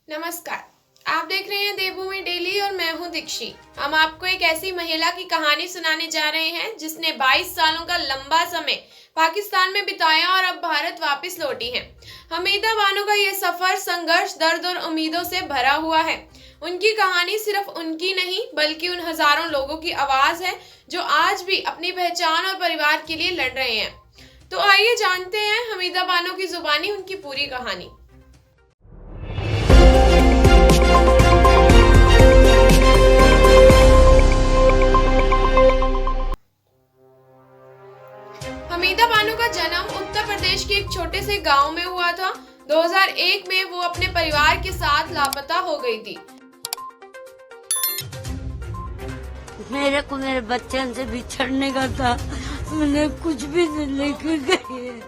नमस्कार, आप देख रहे हैं देवभूमि डेली और मैं हूं दीक्षी। हम आपको एक ऐसी महिला की कहानी सुनाने जा रहे हैं जिसने 22 सालों का लंबा समय पाकिस्तान में बिताया और अब भारत वापस लौटी है। हमीदा बानो का यह सफर संघर्ष, दर्द और उम्मीदों से भरा हुआ है। उनकी कहानी सिर्फ उनकी नहीं बल्कि उन हजारों लोगों की आवाज है जो आज भी अपनी पहचान और परिवार के लिए लड़ रहे हैं। तो आइए जानते हैं हमीदा बानो की जुबानी उनकी पूरी कहानी। हमीदा बानो का जन्म उत्तर प्रदेश के एक छोटे से गांव में हुआ था। 2001 में वो अपने परिवार के साथ लापता हो गई थी। मेरे को मेरे बच्चों से बिछड़ने का था, मैंने कुछ भी नहीं लेकर गई।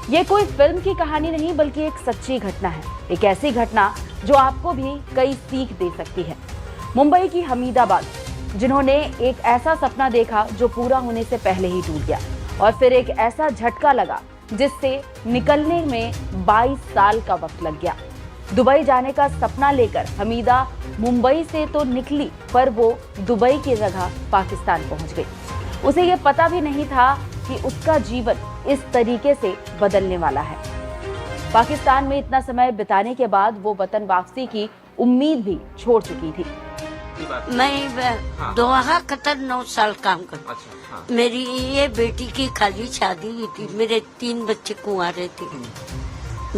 ये कोई फिल्म की कहानी नहीं बल्कि एक सच्ची घटना है। एक ऐसी घटना जो आपको भी कई सीख दे सकती है। मुंबई की हमीदा बानो, जिन्होंने एक ऐसा सपना देखा जो पूरा होने से पहले ही टूट गया और फिर एक ऐसा झटका लगा जिससे निकलने में 22 साल का वक्त लग गया। दुबई जाने का सपना लेकर हमीदा मुंबई से तो निकली, पर वो दुबई की जगह पाकिस्तान पहुंच गई। उसे ये पता भी नहीं था कि उसका जीवन इस तरीके से बदलने वाला है। पाकिस्तान में इतना समय बिताने के बाद वो वतन वापसी की उम्मीद भी छोड़ चुकी थी। मैं दोहा कतर 9 साल काम कर। मेरी ये बेटी की खाली शादी हुई थी, मेरे 3 बच्चे कुंवारे थे।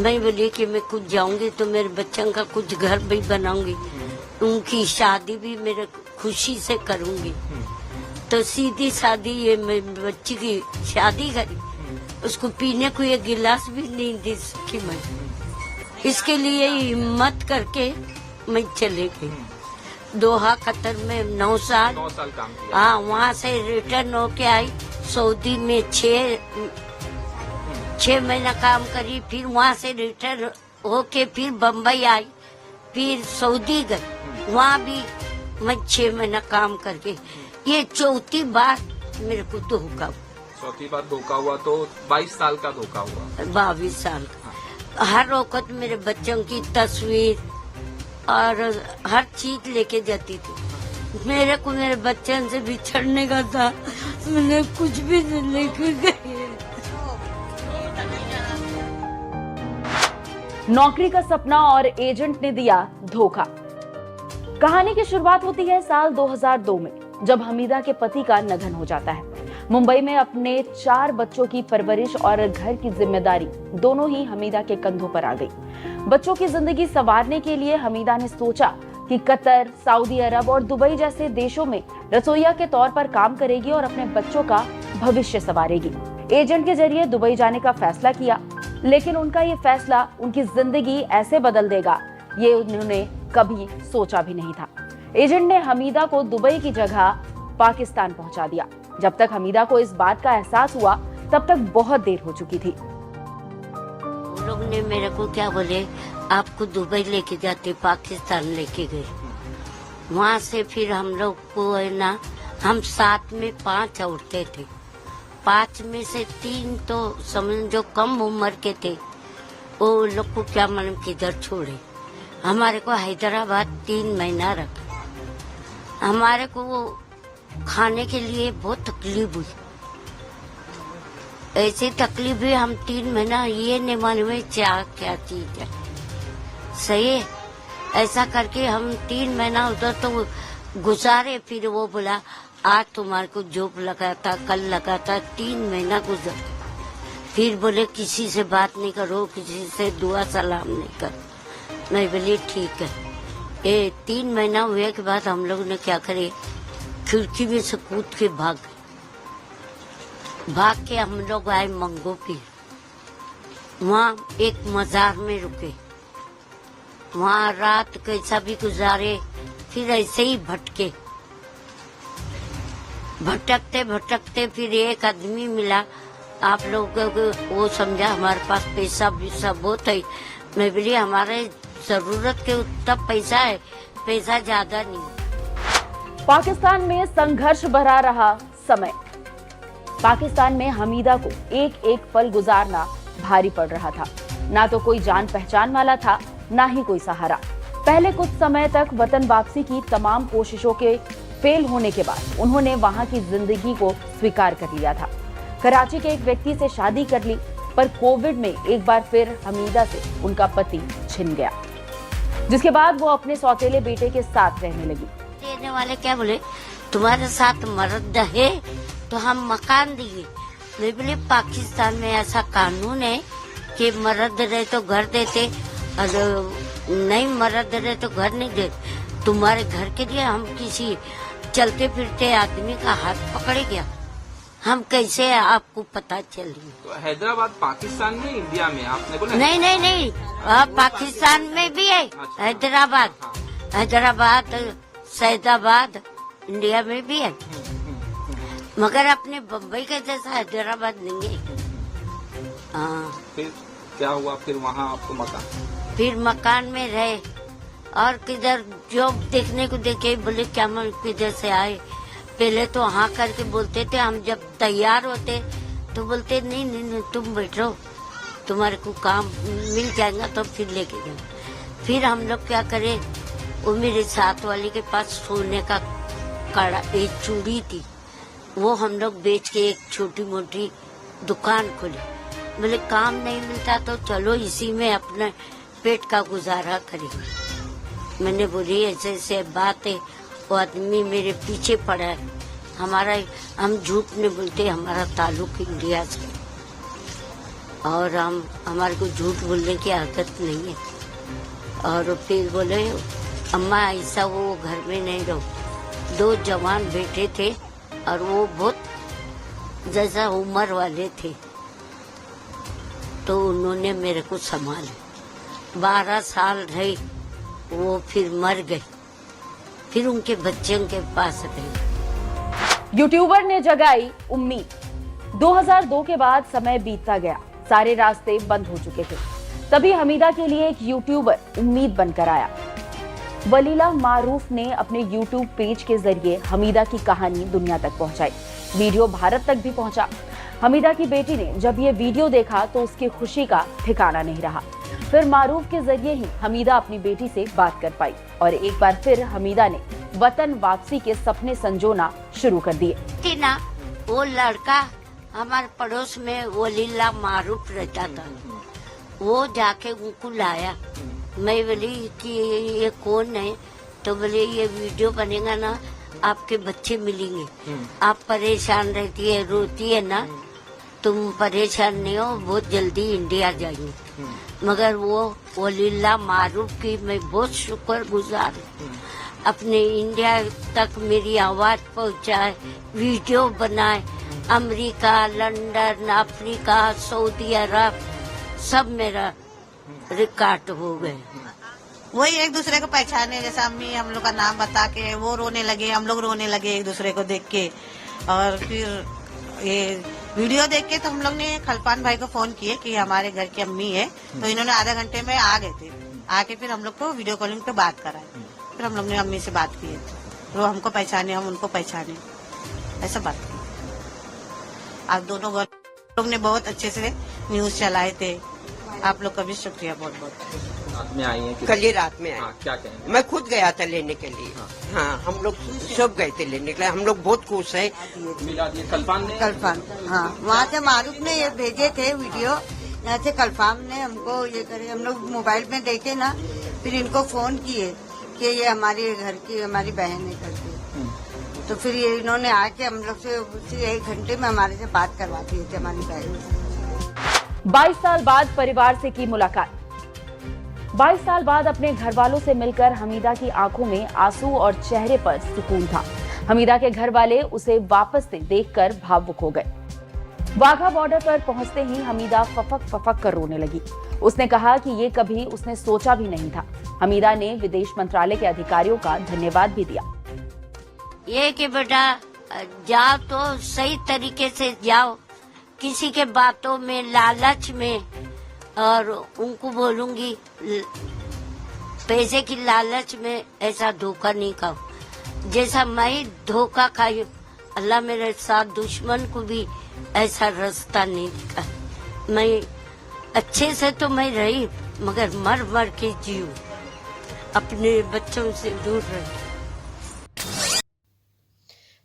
मैं बोली कि मैं कुछ जाऊंगी तो मेरे बच्चों का कुछ घर भी बनाऊंगी, उनकी शादी भी मेरे खुशी से करूंगी। तो सीधी शादी ये बच्ची की शादी करी, उसको पीने को एक गिलास भी नहीं दे सकी मैं। इसके लिए हिम्मत करके मैं चले गई। दोहा कतर में 9 साल काम किया। हाँ, वहाँ से रिटर्न होके आई। सऊदी में 6 महीना काम करी, फिर वहाँ से रिटर्न होके फिर बम्बई आई, फिर सऊदी गई, वहाँ भी मैं 6 महीना काम करके। ये चौथी बार मेरे को धोखा हुआ। चौथी बार धोखा हुआ तो 22 साल का धोखा हुआ। 22 साल का। हर वक्त मेरे बच्चों की तस्वीर और हर चीज लेके जाती थी। मेरे को मेरे बच्चों से बिछड़ने का था, मैंने कुछ भी नहीं लेकर गई। नौकरी का सपना और एजेंट ने दिया धोखा। कहानी की शुरुआत होती है साल 2002 में, जब हमीदा के पति का निधन हो जाता है। मुंबई में अपने 4 बच्चों की परवरिश और घर की जिम्मेदारी दोनों ही हमीदा के कंधों पर आ गई। बच्चों की जिंदगी संवारने के लिए हमीदा ने सोचा कि कतर, सऊदी अरब और दुबई जैसे देशों में रसोइया के तौर पर काम करेगी और अपने बच्चों का भविष्य संवारेगी। एजेंट के जरिए दुबई जाने का फैसला किया, लेकिन उनका ये फैसला उनकी जिंदगी ऐसे बदल देगा, ये उन्होंने कभी सोचा भी नहीं था। एजेंट ने हमीदा को दुबई की जगह पाकिस्तान पहुंचा दिया। जब तक हमीदा को इस बात का एहसास हुआ तब तक बहुत देर हो चुकी थी। वो लोग ने मेरे को क्या बोले, आपको दुबई लेके जाते, पाकिस्तान लेके गए। वहाँ से फिर हम लोग को है ना, हम साथ में 5 औरतें थे। 5 में से 3 तो समझो कम उम्र के थे। वो लोग को क्या मालूम किधर छोड़े। हमारे को हैदराबाद 3 महीना रखा। हमारे को वो खाने के लिए बहुत तकलीफ हुई। ऐसी तकलीफ हुई, हम 3 महीना ये नहीं मालूम क्या चीज है। सही है, ऐसा करके हम 3 महीना उधर तो गुजारे। फिर वो बोला आज तुम्हारे को जॉब लगा था, कल लगा था। 3 महीना गुजर, फिर बोले किसी से बात नहीं करो, किसी से दुआ सलाम नहीं करो। मैं बोली ठीक है। ये 3 महीना हुए के बाद हम लोग ने क्या करे, खिड़की में से कूद के भाग के हम लोग आए मंगो पीर। वहाँ एक मजार में रुके, वहाँ रात कैसा भी गुजारे। फिर ऐसे ही भटकते फिर एक आदमी मिला। आप लोगों को वो समझा हमारे पास पैसा भी सब बहुत है। मैं बोली हमारे जरूरत के उतना पैसा है, पैसा ज्यादा नहीं। पाकिस्तान में संघर्ष भरा रहा समय। पाकिस्तान में हमीदा को एक एक पल गुजारना भारी पड़ रहा था। ना तो कोई जान पहचान वाला था, ना ही कोई सहारा। पहले कुछ समय तक वतन वापसी की तमाम कोशिशों के फेल होने के बाद उन्होंने वहां की जिंदगी को स्वीकार कर लिया था। कराची के एक व्यक्ति से शादी कर ली, पर कोविड में एक बार फिर हमीदा से उनका पति छिन गया, जिसके बाद वो अपने सौतेले बेटे के साथ रहने लगी। देने वाले क्या बोले, तुम्हारे साथ मर्द है तो हम मकान देंगे। मैं बोले पाकिस्तान में ऐसा कानून है कि मर्द रहे तो घर देते और नहीं मर्द रहे तो घर नहीं देते। तुम्हारे घर के लिए हम किसी चलते फिरते आदमी का हाथ पकड़े गया, हम कैसे आपको पता चली? तो हैदराबाद पाकिस्तान में, इंडिया में आपने बोला? नहीं, पाकिस्तान में भी है। अच्छा। हैदराबाद, हैदराबाद, सैदाबाद इंडिया में भी है, मगर अपने बम्बई के जैसा हैदराबाद नहीं है। हाँ। फिर क्या हुआ? फिर वहाँ आपको मकान? फिर मकान में रहे और किधर जॉब देखने को देखे, बोले क्या हम किधर से आए। पहले तो हाँ करके बोलते थे, हम जब तैयार होते तो बोलते नहीं तुम बैठो, तुम्हारे को काम मिल जाएगा तो फिर लेके जाओ। फिर हम लोग क्या करे, वो मेरे साथ वाले के पास सोने का कड़ा एक चूड़ी थी, वो हम लोग बेच के एक छोटी मोटी दुकान खोले। बोले काम नहीं मिलता तो चलो इसी में अपने पेट का गुजारा करेंगे। मैंने बोली ऐसे ऐसे बात है, वो आदमी मेरे पीछे पड़ा है। हम झूठ नहीं बोलते, हमारा ताल्लुक इंडिया से और हमारे को झूठ बोलने की आदत नहीं है। और फिर बोले अम्मा ऐसा वो घर में नहीं रहो। 2 जवान बेटे थे और वो बहुत जैसा उम्र वाले थे, तो उन्होंने मेरे को संभाला। 12 साल रहे वो, फिर मर गए। फिर उनके बच्चे उनके पास रहे। यूट्यूबर ने जगाई उम्मीद। 2002 के बाद समय बीतता गया, सारे रास्ते बंद हो चुके थे। तभी हमीदा के लिए एक यूट्यूबर उम्मीद बनकर आया। वलीला मारूफ ने अपने यूट्यूब पेज के जरिए हमीदा की कहानी दुनिया तक पहुंचाई। वीडियो भारत तक भी पहुंचा। हमीदा की बेटी ने जब ये वीडियो देखा तो उसकी खुशी का ठिकाना नहीं रहा। फिर मारूफ के जरिए ही हमीदा अपनी बेटी से बात कर पाई और एक बार फिर हमीदा ने वतन वापसी के सपने संजोना शुरू कर दिए। थी ना, वो लड़का हमारे पड़ोस में वलीला मारूफ रहता था, वो जाके उनको लाया। मैं बोली कि ये कौन है, तो बोले ये वीडियो बनेगा ना, आपके बच्चे मिलेंगे। आप परेशान रहती है, रोती है ना, तुम परेशान नहीं हो, बहुत जल्दी इंडिया जाएंगे। मगर वो वलीला मारूफ की मैं बहुत शुक्रगुजार हूँ। अपने इंडिया तक मेरी आवाज पहुँचाए, वीडियो बनाए, अमेरिका, लंदन, अफ्रीका, सऊदी अरब सब मेरा रिकॉर्ड हो गए। वही एक दूसरे को पहचाने, जैसे अम्मी हम लोग का नाम बता के वो रोने लगे, हम लोग रोने लगे एक दूसरे को देख के। और फिर ये वीडियो देख के तो हम लोग ने खलपान भाई को फोन किए कि हमारे घर की अम्मी है, तो इन्होंने आधे घंटे में आ गए थे। आके फिर हम लोग को वीडियो कॉलिंग पे बात कराए। फिर हम लोग ने अम्मी से बात की, वो हमको पहचाने, हम उनको पहचाने, ऐसा बात की। आप दोनों लोग ने बहुत अच्छे से न्यूज चलाए थे, आप लोग का भी शुक्रिया बहुत बहुत। रात में आई है? कल ही रात में आई। हाँ, क्या कहेंगे? मैं खुद गया था लेने के लिए। हाँ, हम लोग सब गए थे लेने के लिए, हम लोग बहुत खुश है। मिला दिए कल्पान ने? कल्पान, हाँ, वहाँ से मारूफ ने ये भेजे थे वीडियो, यहाँ से कल्पान ने हमको ये करे। हम लोग मोबाइल में देखे ना, फिर इनको फोन किए कि ये हमारे घर की हमारी बहन है करके। तो फिर ये इन्होंने आके हम लोग से 1 घंटे में हमारे से बात करवा दी थी हमारी बहन से। 22 साल बाद परिवार से की मुलाकात। 22 साल बाद अपने घर वालों से मिलकर हमीदा की आंखों में आंसू और चेहरे पर सुकून था। हमीदा के घर वाले उसे वापस से देखकर भावुक हो गए। वाघा बॉर्डर पर पहुंचते ही हमीदा फफक कर रोने लगी। उसने कहा कि ये कभी उसने सोचा भी नहीं था। हमीदा ने विदेश मंत्रालय के अधिकारियों का धन्यवाद भी दिया। ये कि बेटा जाओ तो सही तरीके से जाओ, किसी के बातों में, लालच में, और उनको बोलूंगी पैसे की लालच में ऐसा धोखा नहीं खाओ जैसा मैं धोखा खाई। अल्लाह मेरे साथ दुश्मन को भी ऐसा रास्ता नहीं दिखा। मैं अच्छे से तो मैं रही, मगर मर मर के जीऊं, अपने बच्चों से दूर रही।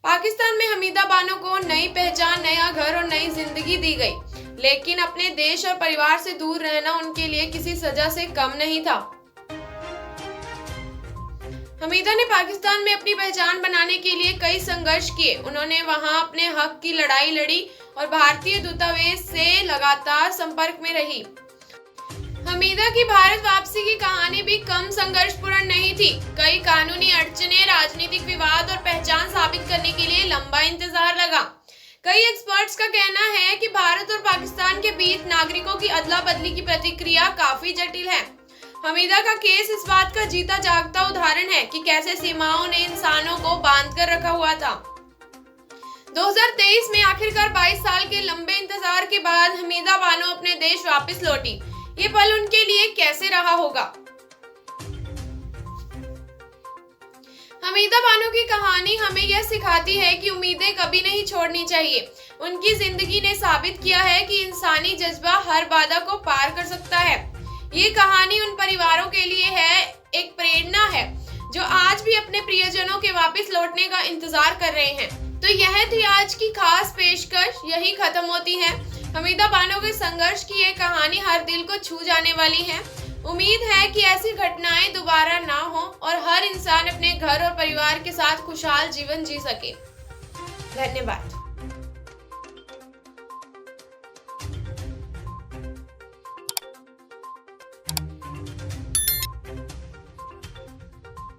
पाकिस्तान में हमीदा बानो को नई पहचान, नया घर और नई जिंदगी दी गई, लेकिन अपने देश और परिवार से दूर रहना उनके लिए किसी सजा से कम नहीं था। हमीदा ने पाकिस्तान में अपनी पहचान बनाने के लिए कई संघर्ष किए। उन्होंने वहां अपने हक की लड़ाई लड़ी और भारतीय दूतावास से लगातार संपर्क में रही। हमीदा की भारत वापसी की कहानी भी कम संघर्षपूर्ण नहीं थी। कई कानूनी अड़चने, राजनीतिक विवाद और पहचान साबित करने के लिए लंबा इंतजार लगा। कई एक्सपर्ट्स का कहना है कि भारत और पाकिस्तान के बीच नागरिकों की अदला बदली की प्रक्रिया काफी जटिल है। हमीदा का केस इस बात का जीता जागता उदाहरण है कि कैसे सीमाओं ने इंसानों को बांध कर रखा हुआ था। 2023 में आखिरकार 22 साल के लंबे इंतजार के बाद हमीदा बानो अपने देश वापस लौटी। ये पल उनके लिए कैसे रहा होगा? हमीदा बानो की कहानी हमें यह सिखाती है कि उम्मीदें कभी नहीं छोड़नी चाहिए। उनकी जिंदगी ने साबित किया है कि इंसानी जज्बा हर बाधा को पार कर सकता है। ये कहानी उन परिवारों के लिए है, एक प्रेरणा है जो आज भी अपने प्रियजनों के वापस लौटने का इंतजार कर रहे हैं। तो यह थी आज की खास पेशकश, यही खत्म होती है। हमीदा बानो के संघर्ष की ये कहानी हर दिल को छू जाने वाली है। उम्मीद है कि ऐसी घटनाएं दोबारा ना हो और हर इंसान अपने घर और परिवार के साथ खुशहाल जीवन जी सके। धन्यवाद।